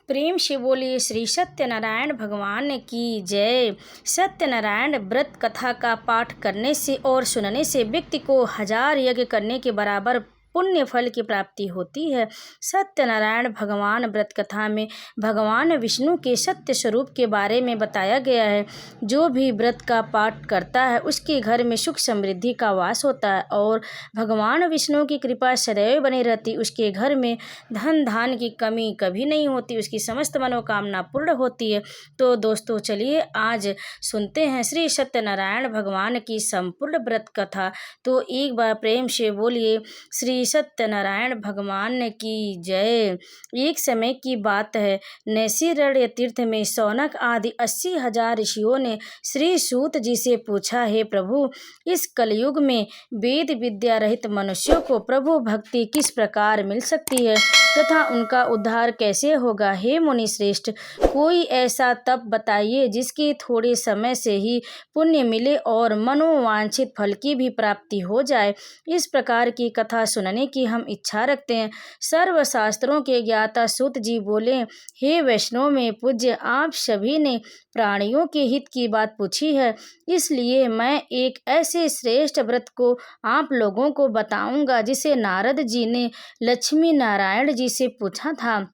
प्रेम से बोलिए श्री सत्यनारायण भगवान की जय। सत्यनारायण व्रत कथा का पाठ करने से और सुनने से व्यक्ति को 1000 यज्ञ करने के बराबर पुण्य फल की प्राप्ति होती है। सत्यनारायण भगवान व्रत कथा में भगवान विष्णु के सत्य स्वरूप के बारे में बताया गया है। जो भी व्रत का पाठ करता है उसके घर में सुख समृद्धि का वास होता है और भगवान विष्णु की कृपा सदैव बनी रहती। उसके घर में धन धान की कमी कभी नहीं होती, उसकी समस्त मनोकामना पूर्ण होती है। तो दोस्तों चलिए आज सुनते हैं श्री सत्यनारायण भगवान की संपूर्ण व्रत कथा। तो एक बार प्रेम से बोलिए श्री सत्यनारायण भगवान की जय। एक समय की बात है, नैमिषारण्य तीर्थ में शौनक आदि 80,000 ऋषियों ने श्री सूत जी से पूछा, हे प्रभु, इस कलयुग में वेद विद्या रहित मनुष्यों को प्रभु भक्ति किस प्रकार मिल सकती है तथा उनका उद्धार कैसे होगा। हे मुनि श्रेष्ठ, कोई ऐसा तप बताइए जिसके थोड़े समय से ही पुण्य मिले और मनोवांछित फल की भी प्राप्ति हो जाए। इस प्रकार की कथा सुनने की हम इच्छा रखते हैं। सर्वशास्त्रों के ज्ञाता सूत जी बोले, हे वैष्णव में पूज्य, आप सभी ने प्राणियों के हित की बात पूछी है, इसलिए मैं एक ऐसे श्रेष्ठ व्रत को आप लोगों को बताऊंगा जिसे नारद जी ने लक्ष्मी नारायण जी से पूछा था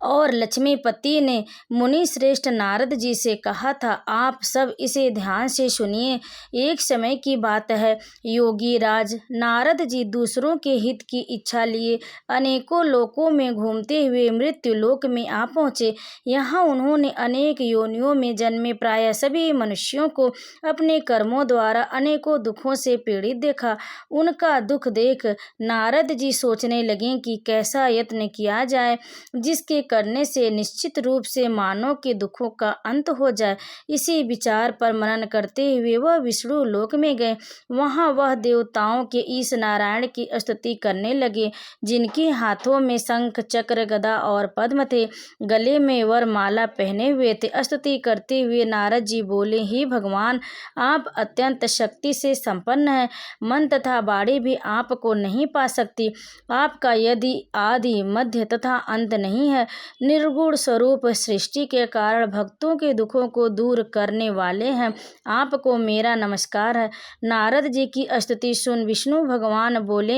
और लक्ष्मीपति ने मुनि श्रेष्ठ नारद जी से कहा था। आप सब इसे ध्यान से सुनिए। एक समय की बात है, योगी राज नारद जी दूसरों के हित की इच्छा लिए अनेकों लोकों में घूमते हुए मृत्यु लोक में आ पहुँचे। यहाँ उन्होंने अनेक योनियों में जन्मे प्राय सभी मनुष्यों को अपने कर्मों द्वारा अनेकों दुखों से पीड़ित देखा। उनका दुख देख नारद जी सोचने लगे कि कैसा यत्न किया जाए जिसके करने से निश्चित रूप से मानव के दुखों का अंत हो जाए। इसी विचार पर मनन करते हुए वह विष्णु लोक में गए। वहां वह देवताओं के ईश नारायण की स्तुति करने लगे, जिनके हाथों में शंख चक्र गदा और पद्म थे, गले में वरमाला पहने हुए थे। स्तुति करते हुए नारद जी बोले, हे भगवान, आप अत्यंत शक्ति से संपन्न हैं, मन तथा वाणी भी आपको नहीं पा सकती। आपका यदि आदि मध्य तथा अंत नहीं है। निर्गुण स्वरूप सृष्टि के कारण भक्तों के दुखों को दूर करने वाले हैं। आपको मेरा नमस्कार है। नारद जी की स्तुति सुन विष्णु भगवान बोले,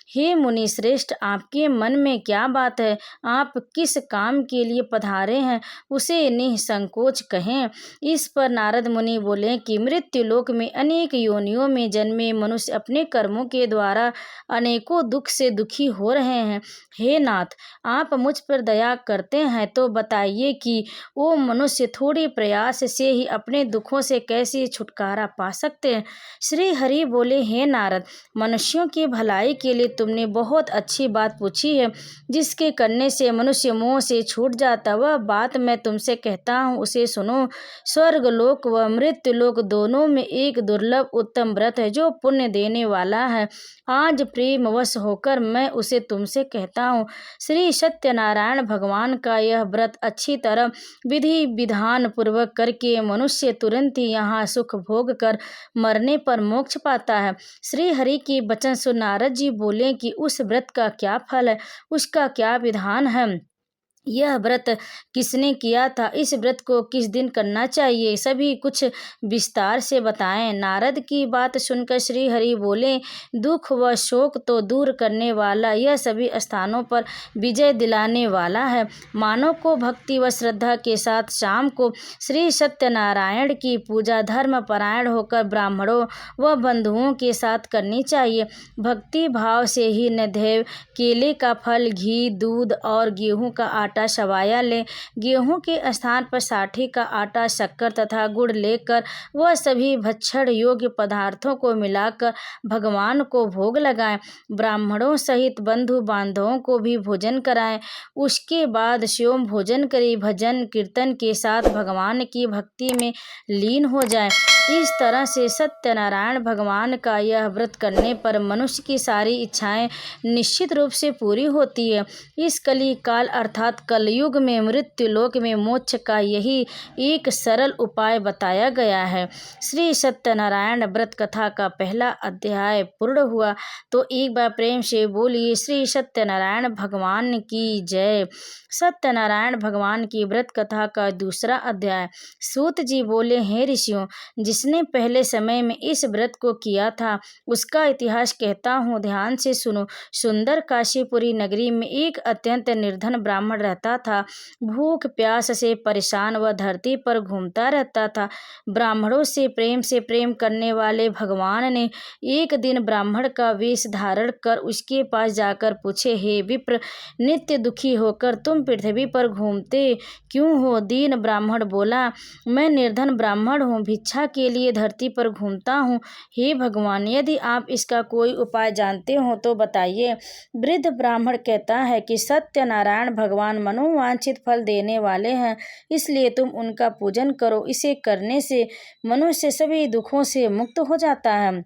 हे मुनि श्रेष्ठ, आपके मन में क्या बात है? आप किस काम के लिए पधारे हैं, उसे निसंकोच कहें। इस पर नारद मुनि बोले कि मृत्यु लोक में अनेक योनियों में जन्मे मनुष्य अपने कर्मों के द्वारा अनेकों दुख से दुखी हो रहे हैं। हे नाथ, आप मुझ पर दया करते हैं तो बताइए कि वो मनुष्य थोड़े प्रयास से ही अपने दुखों से कैसे छुटकारा पा सकते हैं। श्री हरि बोले, हे नारद, मनुष्यों की भलाई के लिए तुमने बहुत अच्छी बात पूछी है, जिसके करने से मनुष्य मोह से छूट जाता। वह बात मैं तुमसे कहता हूँ, उसे सुनो। स्वर्ग लोक व मृत्यु लोक दोनों में एक दुर्लभ उत्तम व्रत है जो पुण्य देने वाला है। आज प्रेमवश होकर मैं उसे तुमसे कहता हूँ। श्री सत्यनारायण भगवान का यह व्रत अच्छी तरह विधि विधान पूर्वक करके मनुष्य तुरंत ही यहाँ सुख भोग कर मरने पर मोक्ष पाता है। श्री हरि की वचन सुन नारद जी बोले कि उस व्रत का क्या फल है, उसका क्या विधान है, यह व्रत किसने किया था, इस व्रत को किस दिन करना चाहिए, सभी कुछ विस्तार से बताएं। नारद की बात सुनकर श्री हरि बोले, दुख व शोक तो दूर करने वाला, यह सभी स्थानों पर विजय दिलाने वाला है। मानव को भक्ति व श्रद्धा के साथ शाम को श्री सत्यनारायण की पूजा धर्म परायण होकर ब्राह्मणों व बंधुओं के साथ करनी चाहिए। भक्ति भाव से ही नैवेद्य, केले का फल, घी, दूध और गेहूं का आटा सवाया लें। गेहूं के स्थान पर साठी का आटा, शक्कर तथा गुड़ लेकर वह सभी भक्षण योग्य पदार्थों को मिलाकर भगवान को भोग लगाएं। ब्राह्मणों सहित बंधु बांधवों को भी भोजन कराएं। उसके बाद स्वयं भोजन करें। भजन कीर्तन के साथ भगवान की भक्ति में लीन हो जाएं। इस तरह से सत्यनारायण भगवान का यह व्रत करने पर मनुष्य की सारी इच्छाएं निश्चित रूप से पूरी होती है। इस कली काल अर्थात अर्थात कलयुग में मृत्यु लोक में मोक्ष का यही एक सरल उपाय बताया गया है। श्री सत्यनारायण व्रत कथा का पहला अध्याय पूर्ण हुआ। तो एक बार प्रेम से बोलिए श्री सत्यनारायण भगवान की जय। सत्यनारायण भगवान की व्रत कथा का दूसरा अध्याय। सूत जी बोले, हे ऋषियों, जिसने पहले समय में इस व्रत को किया था उसका इतिहास कहता हूँ, ध्यान से सुनो। सुंदर काशीपुरी नगरी में एक अत्यंत निर्धन ब्राह्मण रहता था। भूख प्यास से परेशान वह धरती पर घूमता रहता था। ब्राह्मणों से प्रेम करने वाले भगवान ने एक दिन ब्राह्मण का वेश धारण कर उसके पास जाकर पूछे, हे विप्र, नित्य दुखी होकर तुम पृथ्वी पर घूमते क्यों हो? दीन ब्राह्मण बोला, मैं निर्धन ब्राह्मण हूँ, भिक्षा के लिए धरती पर घूमता हूँ। हे भगवान, यदि आप इसका कोई उपाय जानते हो तो बताइए। वृद्ध ब्राह्मण कहता है कि सत्यनारायण भगवान मनोवांछित फल देने वाले हैं, इसलिए तुम उनका पूजन करो। इसे करने से मनुष्य सभी दुखों से मुक्त हो जाता है।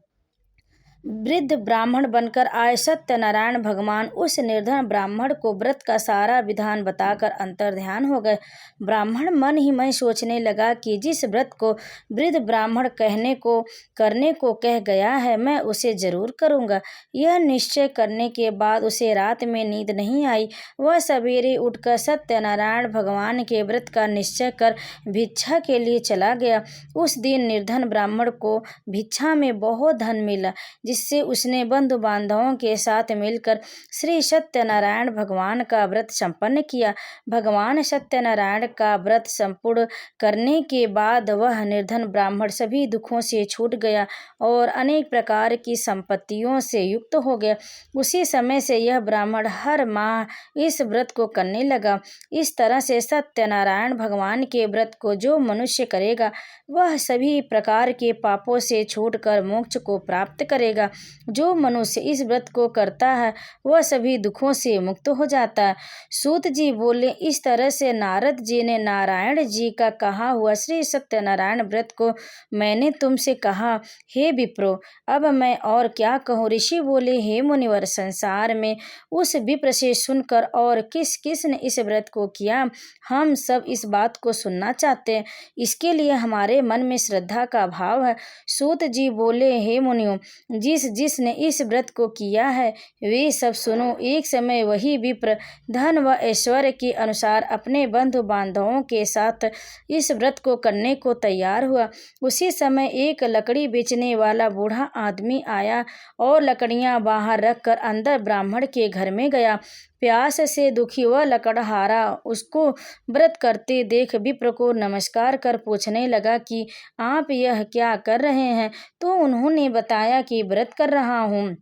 वृद्ध ब्राह्मण बनकर आए सत्यनारायण भगवान उस निर्धन ब्राह्मण को व्रत का सारा विधान बताकर अंतर्ध्यान हो गए। ब्राह्मण मन ही मन सोचने लगा कि जिस व्रत को वृद्ध ब्राह्मण करने को कह गया है, मैं उसे जरूर करूँगा। यह निश्चय करने के बाद उसे रात में नींद नहीं आई। वह सवेरे उठकर सत्यनारायण भगवान के व्रत का निश्चय कर भिक्षा के लिए चला गया। उस दिन निर्धन ब्राह्मण को भिक्षा में बहुत धन मिला, जिससे उसने बंधु बांधवों के साथ मिलकर श्री सत्यनारायण भगवान का व्रत संपन्न किया। भगवान सत्यनारायण का व्रत संपूर्ण करने के बाद वह निर्धन ब्राह्मण सभी दुखों से छूट गया और अनेक प्रकार की संपत्तियों से युक्त हो गया। उसी समय से यह ब्राह्मण हर माह इस व्रत को करने लगा। इस तरह से सत्यनारायण भगवान के व्रत को जो मनुष्य करेगा वह सभी प्रकार के पापों से छूटकर मोक्ष को प्राप्त करेगा। जो मनुष्य इस व्रत को करता है वह सभी दुखों से मुक्त हो जाता है। सूत जी बोले, इस तरह से नारद जी ने नारायण जी का कहा हुआ श्री सत्यनारायण व्रत को मैंने तुमसे कहा। हे विप्रो, अब मैं और क्या कहूँ? ऋषि बोले, हे मुनिवर, संसार में उस विप्र से सुनकर और किस किस ने इस व्रत को किया, हम सब इस बात को सुनना चाहते हैं। इसके लिए हमारे मन में श्रद्धा का भाव है। सूत जी बोले, हे मुनियों, जिसने इस व्रत को किया है वे सब सुनो। एक समय वही विप्र धन व ऐश्वर्य के अनुसार अपने बंधु बांधवों के साथ इस व्रत को करने को तैयार हुआ। उसी समय एक लकड़ी बेचने वाला बूढ़ा आदमी आया और लकड़ियां बाहर रखकर अंदर ब्राह्मण के घर में गया। प्यास से दुखी वह लकड़हारा उसको व्रत करते देख विप्र को नमस्कार कर पूछने लगा कि आप यह क्या कर रहे हैं? तो उन्होंने बताया कि व्रत कर रहा हूँ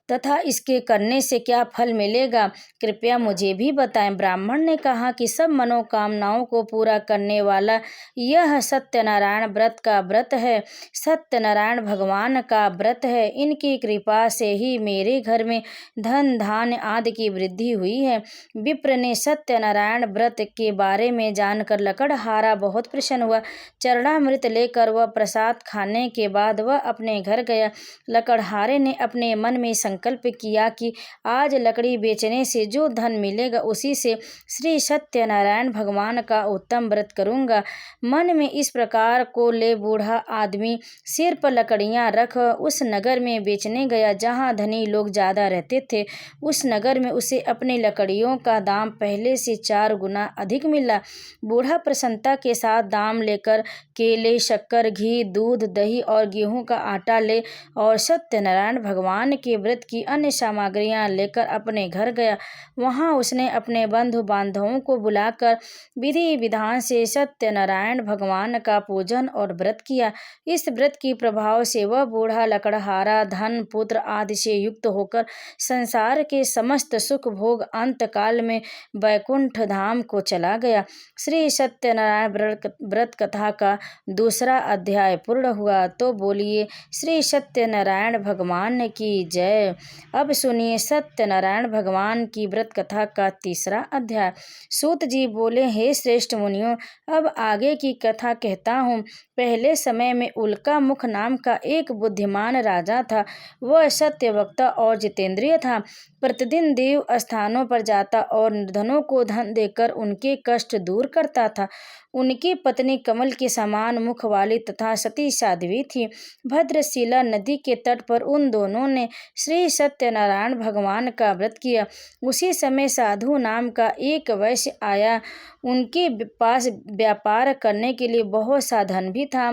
तथा इसके करने से क्या फल मिलेगा, कृपया मुझे भी बताएं। ब्राह्मण ने कहा कि सब मनोकामनाओं को पूरा करने वाला यह सत्यनारायण व्रत का व्रत है, सत्यनारायण भगवान का व्रत है। इनकी कृपा से ही मेरे घर में धन धान्य आदि की वृद्धि हुई है। विप्र ने सत्यनारायण व्रत के बारे में जानकर लकड़हारा बहुत प्रसन्न हुआ। चरणामृत लेकर वह प्रसाद खाने के बाद वह अपने घर गया। लकड़हारे ने अपने मन में संकल्प किया कि आज लकड़ी बेचने से जो धन मिलेगा उसी से श्री सत्यनारायण भगवान का उत्तम व्रत करूंगा। मन में इस प्रकार को ले बूढ़ा आदमी सिर पर लकड़ियां रख उस नगर में बेचने गया जहां धनी लोग ज्यादा रहते थे। उस नगर में उसे अपनी लकड़ियों का दाम पहले से 4 गुना अधिक मिला। बूढ़ा प्रसन्नता के साथ दाम लेकर केले, शक्कर, घी, दूध, दही और गेहूं का आटा ले और सत्यनारायण भगवान के व्रत की अन्य सामग्रियां लेकर अपने घर गया। वहां उसने अपने बंधु बांधवों को बुलाकर विधि विधान से सत्यनारायण भगवान का पूजन और व्रत किया। इस व्रत के प्रभाव से वह बूढ़ा लकड़हारा धन पुत्र आदि से युक्त होकर संसार के समस्त सुख भोग अंत काल में वैकुंठ धाम को चला गया। श्री सत्यनारायण व्रत कथा का दूसरा अध्याय पूर्ण हुआ। तो बोलिए श्री सत्यनारायण भगवान की जय। जय। अब सुनिए सत्यनारायण भगवान की व्रत कथा का 3रा अध्याय। सूत जी बोले, हे श्रेष्ठ मुनियों, अब आगे की कथा कहता हूँ। पहले समय में उल्का मुख नाम का एक बुद्धिमान राजा था। वह सत्यवक्ता और जितेंद्रिय था। प्रतिदिन देव स्थानों पर जाता और निर्धनों को धन देकर उनके कष्ट दूर करता था। उनकी पत्नी कमल के समान मुख वाली तथा सती साध्वी थी। भद्रशिला नदी के तट पर उन दोनों ने श्री सत्यनारायण भगवान का व्रत किया। उसी समय साधु नाम का एक वैश्य आया। उनके पास व्यापार करने के लिए बहुत सा धन भी था।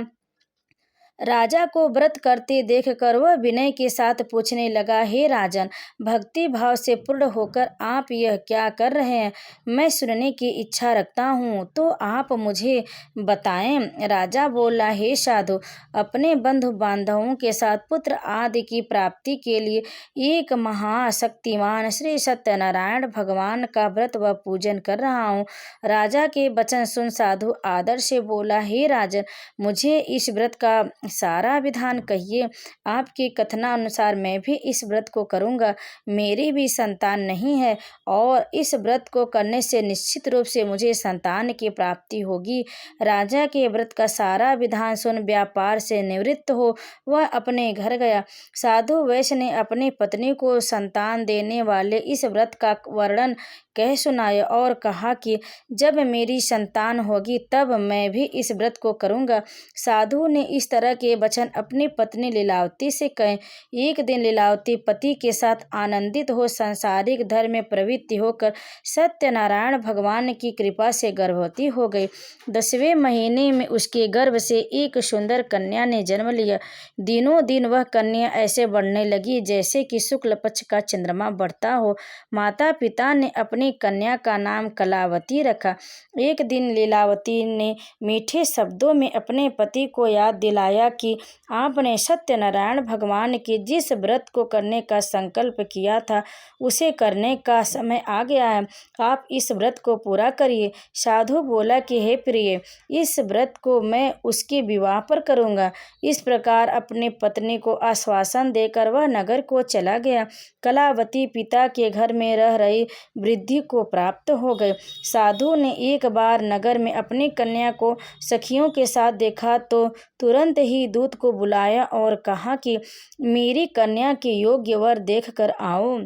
राजा को व्रत करते देखकर वह विनय के साथ पूछने लगा, हे राजन, भक्ति भाव से पूर्ण होकर आप यह क्या कर रहे हैं? मैं सुनने की इच्छा रखता हूँ, तो आप मुझे बताएं। राजा बोला, हे साधु, अपने बंधु बांधवों के साथ पुत्र आदि की प्राप्ति के लिए एक महाशक्तिमान श्री सत्यनारायण भगवान का व्रत व पूजन कर रहा हूँ। राजा के वचन सुन साधु आदर से बोला, हे राजन, मुझे इस व्रत का सारा विधान कहिए। आपके कथनानुसार मैं भी इस व्रत को करूंगा। मेरी भी संतान नहीं है और इस व्रत को करने से निश्चित रूप से मुझे संतान की प्राप्ति होगी। राजा के व्रत का सारा विधान सुन व्यापार से निवृत्त हो वह अपने घर गया। साधु वैश्य ने अपनी पत्नी को संतान देने वाले इस व्रत का वर्णन कह सुनाया और कहा कि जब मेरी संतान होगी तब मैं भी इस व्रत को करूंगा। साधु ने इस तरह के वचन अपनी पत्नी लीलावती से कहे। एक दिन लीलावती पति के साथ आनंदित हो सांसारिक धर्म में प्रवृत्ति होकर सत्यनारायण भगवान की कृपा से गर्भवती हो गई। 10वें महीने में उसके गर्भ से एक सुंदर कन्या ने जन्म लिया। दिनों दिन वह कन्या ऐसे बढ़ने लगी जैसे कि शुक्ल पक्ष का चंद्रमा बढ़ता हो। माता पिता ने अपनी कन्या का नाम कलावती रखा। एक दिन लीलावती ने मीठे शब्दों में अपने पति को याद दिलाया कि आपने सत्यनारायण भगवान के जिस व्रत को करने का संकल्प किया था उसे करने का समय आ गया है। आप इस व्रत को पूरा करिए। साधु बोला कि हे प्रिय, इस व्रत को मैं उसके विवाह पर करूंगा। इस प्रकार अपनी पत्नी को आश्वासन देकर वह नगर को चला गया। कलावती पिता के घर में रह रही वृद्धि को प्राप्त हो गए। साधु ने एक बार नगर में अपनी कन्या को सखियों के साथ देखा तो तुरंत ही दूत को बुलाया और कहा कि मेरी कन्या के योग्य वर देख कर आओ।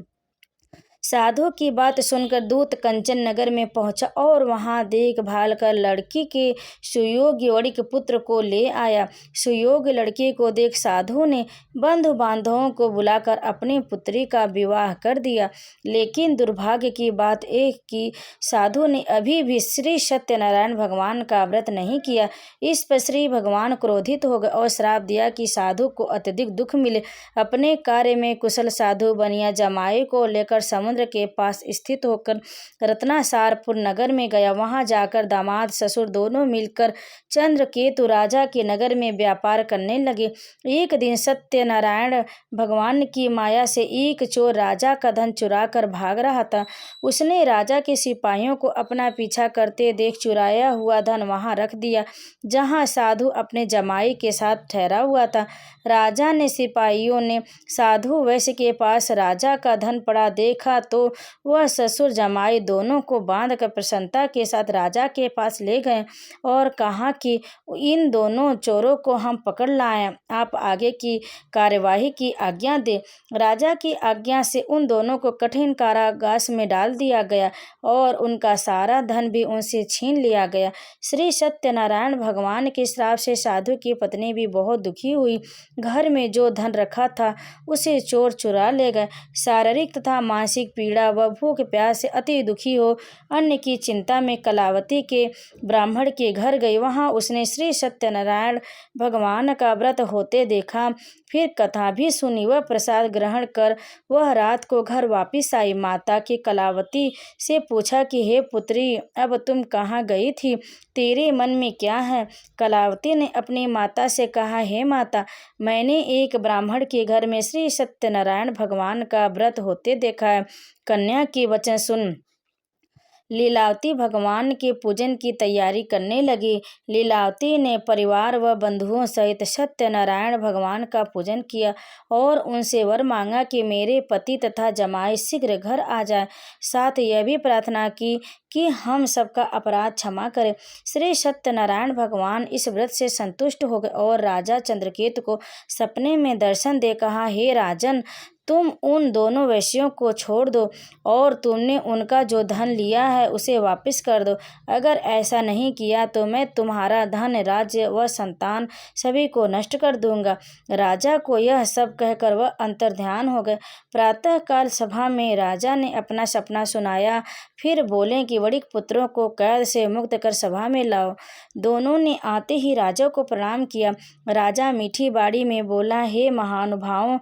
साधु की बात सुनकर दूत कंचन नगर में पहुंचा और वहां देखभाल कर लड़की के सुयोग्य वणिक पुत्र को ले आया। सुयोग्य लड़की को देख साधु ने बंधु बांधवों को बुलाकर अपनी पुत्री का विवाह कर दिया। लेकिन दुर्भाग्य की बात एक कि साधु ने अभी भी श्री सत्यनारायण भगवान का व्रत नहीं किया। इस पर श्री भगवान क्रोधित हो गए और श्राप दिया कि साधु को अत्यधिक दुख मिले। अपने कार्य में कुशल साधु बनिया जमाई को लेकर समुद्र के पास स्थित होकर रत्नासारपुर नगर में गया। वहां जाकर दामाद ससुर दोनों मिलकर चंद्रकेतु राजा के नगर में व्यापार करने लगे। एक दिन सत्यनारायण भगवान की माया से एक चोर राजा का धन चुरा कर भाग रहा था। उसने राजा के सिपाहियों को अपना पीछा करते देख चुराया हुआ धन वहां रख दिया जहां साधु अपने जमाई के साथ ठहरा हुआ था। राजा ने सिपाहियों ने साधु वैश्य के पास राजा का धन पड़ा देखा तो वह ससुर जमाई दोनों को बांधकर प्रसन्नता के साथ राजा के पास ले गए और कहा कि इन दोनों चोरों को हम पकड़ लाएं। आप आगे की कार्यवाही की आज्ञा दें। राजा की आज्ञा से उन दोनों को कठिन कारागार में डाल दिया गया और उनका सारा धन भी उनसे छीन लिया गया। श्री सत्यनारायण भगवान के श्राप से साधु की पत्नी भी बहुत दुखी हुई। घर में जो धन रखा था उसे चोर चुरा ले गए। शारीरिक तथा मानसिक पीड़ा व भूख प्यास से अति दुखी हो अन्न की चिंता में कलावती के ब्राह्मण के घर गई। वहां उसने श्री सत्यनारायण भगवान का व्रत होते देखा। फिर कथा भी सुनी। वह प्रसाद ग्रहण कर वह रात को घर वापिस आई। माता की कलावती से पूछा कि हे पुत्री, अब तुम कहाँ गई थी? तेरे मन में क्या है? कलावती ने अपनी माता से कहा, हे माता, मैंने एक ब्राह्मण के घर में श्री सत्यनारायण भगवान का व्रत होते देखा है। कन्या के वचन सुन लीलावती भगवान के पूजन की तैयारी करने लगी। लीलावती ने परिवार व बंधुओं सहित सत्यनारायण भगवान का पूजन किया और उनसे वर मांगा कि मेरे पति तथा जमाई शीघ्र घर आ जाए। साथ यह भी प्रार्थना की कि हम सबका अपराध क्षमा करें। श्री सत्यनारायण भगवान इस व्रत से संतुष्ट हो गए और राजा चंद्रकेतु को सपने में दर्शन दे कहा, हे राजन, तुम उन दोनों वैश्यों को छोड़ दो और तुमने उनका जो धन लिया है उसे वापस कर दो। अगर ऐसा नहीं किया तो मैं तुम्हारा धन, राज्य व संतान सभी को नष्ट कर दूंगा। राजा को यह सब कहकर वह अंतर्ध्यान हो गए। प्रातःकाल सभा में राजा ने अपना सपना सुनाया। फिर बोले कि वणिक पुत्रों को कैद से मुक्त कर सभा में लाओ। दोनों ने आते ही राजा को प्रणाम किया। राजा मीठी बाड़ी में बोला, हे महानुभावों,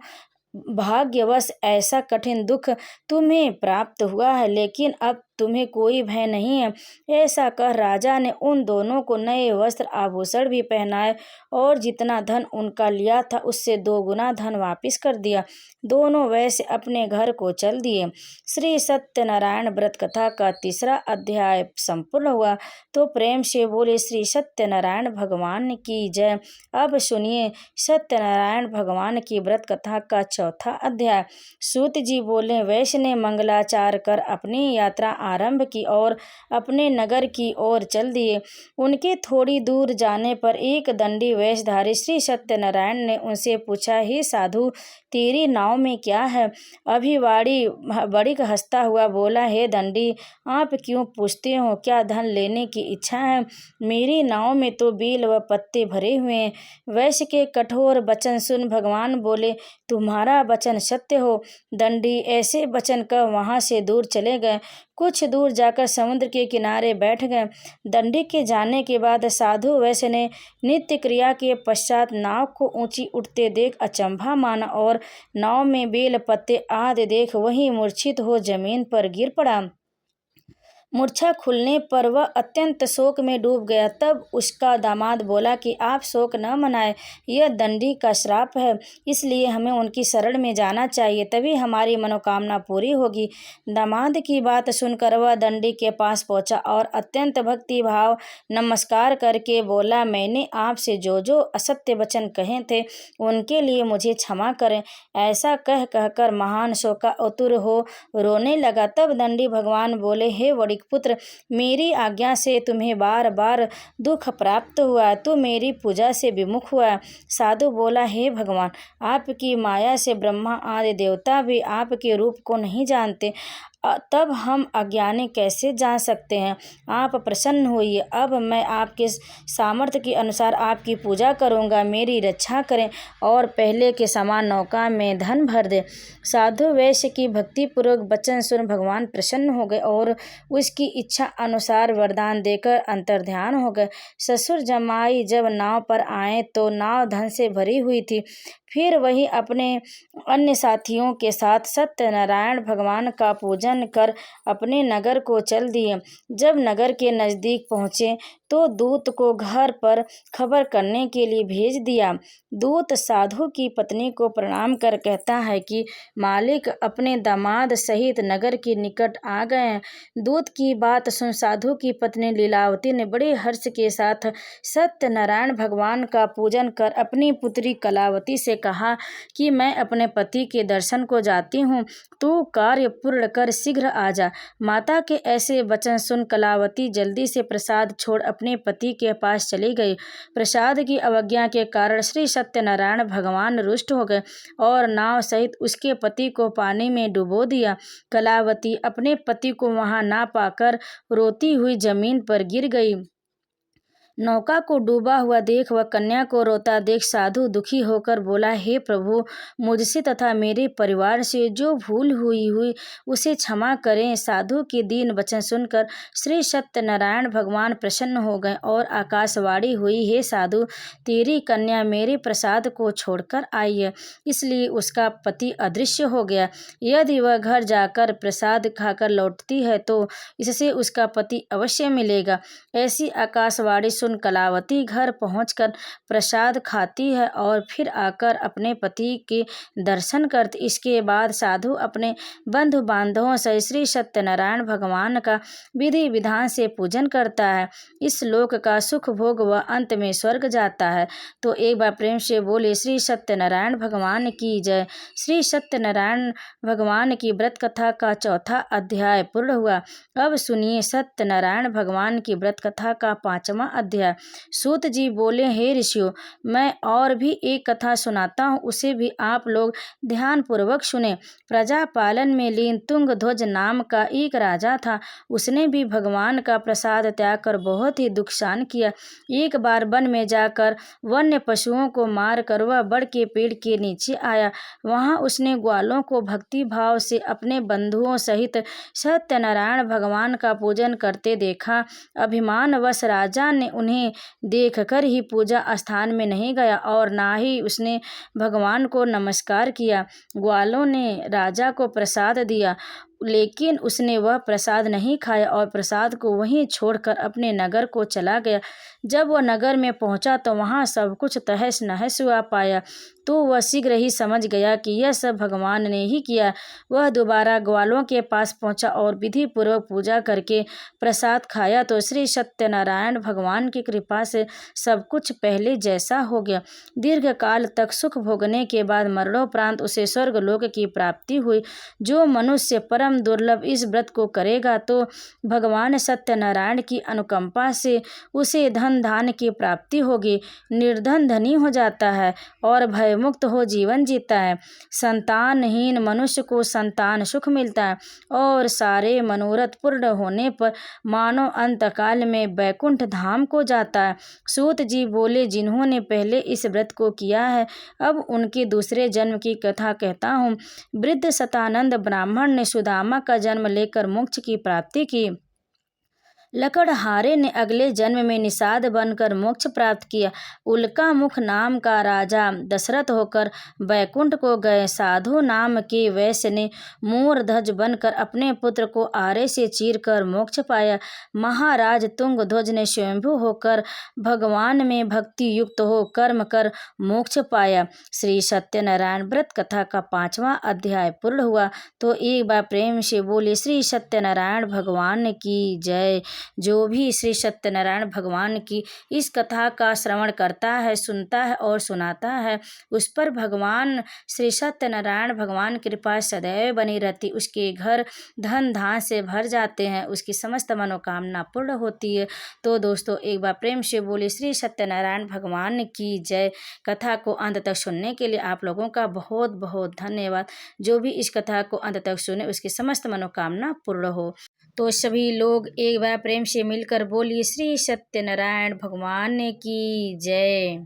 भाग्यवश ऐसा कठिन दुख तुम्हें प्राप्त हुआ है, लेकिन अब तुम्हें कोई भय नहीं है। ऐसा कह राजा ने उन दोनों को नए वस्त्र आभूषण भी पहनाए और जितना धन उनका लिया था उससे 2 गुना धन वापस कर दिया। दोनों वैसे अपने घर को चल दिए। श्री सत्यनारायण व्रत कथा का 3रा अध्याय संपूर्ण हुआ। तो प्रेम से बोले श्री सत्यनारायण भगवान की जय। अब सुनिए सत्यनारायण भगवान की व्रत कथा का 4था अध्याय। सूत जी बोले, वैश्य ने मंगलाचार कर अपनी यात्रा आरंभ की और अपने नगर की ओर चल दिए। उनके थोड़ी दूर जाने पर एक दंडी वेशधारी श्री सत्यनारायण ने उनसे पूछा, हे साधु, तेरी नाव में क्या है? अभिवाड़ी बड़िक हंसता हुआ बोला, हे दंडी, आप क्यों पूछते हो? क्या धन लेने की इच्छा है? मेरी नाव में तो बेल व पत्ते भरे हुए हैं। वैश्य के कठोर वचन सुन भगवान बोले, तुम्हारा वचन सत्य हो। दंडी ऐसे वचन कर वहां से दूर चले गए। कुछ दूर जाकर समुद्र के किनारे बैठ गए। दंडी के जाने के बाद साधु वैश्य ने नित्य क्रिया के पश्चात नाव को ऊंची उठते देख अचंभा माना और नाव में बेल पत्ते आदि देख वहीं मूर्छित हो जमीन पर गिर पड़ा। मूर्छा खुलने पर वह अत्यंत शोक में डूब गया। तब उसका दामाद बोला कि आप शोक न मनाएं, यह दंडी का श्राप है, इसलिए हमें उनकी शरण में जाना चाहिए, तभी हमारी मनोकामना पूरी होगी। दामाद की बात सुनकर वह दंडी के पास पहुंचा और अत्यंत भक्ति भाव नमस्कार करके बोला, मैंने आपसे जो जो असत्य वचन कहे थे उनके लिए मुझे क्षमा करें। ऐसा कहकर महान शोकातुर हो रोने लगा। तब दंडी भगवान बोले, हे वणिक पुत्र, मेरी आज्ञा से तुम्हें बार बार दुख प्राप्त हुआ, तो मेरी पूजा से विमुख हुआ। साधु बोला, हे भगवान, आपकी माया से ब्रह्मा आदि देवता भी आपके रूप को नहीं जानते, तब हम अज्ञानी कैसे जान सकते हैं? आप प्रसन्न होइए। अब मैं आपके सामर्थ्य के अनुसार आपकी पूजा करूंगा। मेरी रक्षा करें और पहले के समान नौका में धन भर दे। साधु वैश्य की भक्तिपूर्वक वचन सुन भगवान प्रसन्न हो गए और उसकी इच्छा अनुसार वरदान देकर अंतर्ध्यान हो गए। ससुर जमाई जब नाव पर आए तो नाव धन से भरी हुई थी। फिर वही अपने अन्य साथियों के साथ सत्यनारायण भगवान का पूजन कर अपने नगर को चल दिए। जब नगर के नज़दीक पहुँचे तो दूत को घर पर खबर करने के लिए भेज दिया। दूत साधु की पत्नी को प्रणाम कर कहता है कि मालिक अपने दामाद सहित नगर के निकट आ गए हैं। दूत की बात सुन साधु की पत्नी लीलावती ने बड़े हर्ष के साथ सत्यनारायण भगवान का पूजन कर अपनी पुत्री कलावती से कहा कि मैं अपने पति के दर्शन को जाती हूँ, तू कार्य पूर्ण कर शीघ्र आ जा। माता के ऐसे वचन सुन कलावती जल्दी से प्रसाद छोड़ अपने पति के पास चली गई। प्रसाद की अवज्ञा के कारण श्री सत्यनारायण भगवान रुष्ट हो गए और नाव सहित उसके पति को पानी में डुबो दिया। कलावती अपने पति को वहां ना पाकर रोती हुई जमीन पर गिर गई। नौका को डूबा हुआ देख वह कन्या को रोता देख साधु दुखी होकर बोला, हे प्रभु, मुझसे तथा मेरे परिवार से जो भूल हुई उसे क्षमा करें। साधु के दीन वचन सुनकर श्री सत्यनारायण भगवान प्रसन्न हो गए और आकाशवाणी हुई, हे साधु, तेरी कन्या मेरे प्रसाद को छोड़कर आई है, इसलिए उसका पति अदृश्य हो गया। यदि वह घर जाकर प्रसाद खाकर लौटती है तो इससे उसका पति अवश्य मिलेगा। ऐसी आकाशवाणी सुन कलावती घर पहुंचकर प्रसाद खाती है और फिर आकर अपने पति के दर्शन करती। इसके बाद साधु अपने बंधु बांधवों से श्री सत्यनारायण भगवान का विधि विधान से पूजन करता है। इस लोक का सुख भोग वह अंत में स्वर्ग जाता है। तो एक बार प्रेम से बोले श्री सत्यनारायण भगवान की जय। श्री सत्यनारायण भगवान की व्रत कथा का चौथा अध्याय पूर्ण हुआ। अब सुनिए सत्यनारायण भगवान की व्रत कथा का 5वां अध्याय। सूत जी बोले, हे ऋषियों, मैं और भी एक कथा सुनाता हूँ, उसे भी आप लोग ध्यान पूर्वक सुने। प्रजा पालन में लीन तुंगध्वज नाम का एक राजा था। उसने भी भगवान का प्रसाद त्याग कर बहुत ही दुखसान किया। एक बार वन में जाकर वन्य पशुओं को मार कर वह बड़ के पेड़ के नीचे आया। वहां उसने ग्वालों को भक्ति भाव से अपने बंधुओं सहित सत्यनारायण भगवान का पूजन करते देखा। अभिमानवश राजा ने उन्हें देखकर ही पूजा स्थान में नहीं गया और ना ही उसने भगवान को नमस्कार किया। ग्वालों ने राजा को प्रसाद दिया, लेकिन उसने वह प्रसाद नहीं खाया और प्रसाद को वहीं छोड़कर अपने नगर को चला गया। जब वह नगर में पहुंचा तो वहां सब कुछ तहस नहस हुआ पाया, तो वह शीघ्र ही समझ गया कि यह सब भगवान ने ही किया। वह दोबारा ग्वालों के पास पहुंचा और विधि पूर्वक पूजा करके प्रसाद खाया तो श्री सत्यनारायण भगवान की कृपा से सब कुछ पहले जैसा हो गया। दीर्घ काल तक सुख भोगने के बाद मरणोपरांत उसे स्वर्गलोक की प्राप्ति हुई। जो मनुष्य परम दुर्लभ इस व्रत को करेगा तो भगवान सत्यनारायण की अनुकंपा से उसे धन धान्य की प्राप्ति होगी। निर्धन धनी हो जाता है और भयमुक्त हो जीवन जीता है। संतानहीन मनुष्य को संतान सुख मिलता है और सारे मनोरथ पूर्ण होने पर मानव अंतकाल में वैकुंठ धाम को जाता है। सूत जी बोले, जिन्होंने पहले इस व्रत को किया है, अब उनके दूसरे जन्म की कथा कहता हूँ। वृद्ध शतानंद ब्राह्मण ने सुदामा का जन्म लेकर मोक्ष की प्राप्ति की। लकड़हारे ने अगले जन्म में निषाद बनकर मोक्ष प्राप्त किया। उल्का मुख नाम का राजा दशरथ होकर वैकुंठ को गए। साधु नाम के वैश्य ने मोरध्वज बनकर अपने पुत्र को आरे से चीरकर मोक्ष पाया। महाराज तुंगध्वज ने स्वयंभू होकर भगवान में भक्ति युक्त हो कर्म कर मोक्ष पाया। श्री सत्यनारायण व्रत कथा का 5वां अध्याय पूर्ण हुआ। तो एक बार प्रेम से बोले श्री सत्यनारायण भगवान की जय। जो भी श्री सत्यनारायण भगवान की इस कथा का श्रवण करता है, सुनता है और सुनाता है, उस पर भगवान श्री सत्यनारायण भगवान की कृपा सदैव बनी रहती। उसके घर धन धान से भर जाते हैं, उसकी समस्त मनोकामना पूर्ण होती है। तो दोस्तों एक बार प्रेम से बोले श्री सत्यनारायण भगवान की जय। कथा को अंत तक सुनने के लिए आप लोगों का बहुत बहुत धन्यवाद। जो भी इस कथा को अंत तक सुने उसकी समस्त मनोकामना पूर्ण हो। तो सभी लोग एक बार प्रेम से मिलकर बोलिए श्री सत्यनारायण भगवान की जय।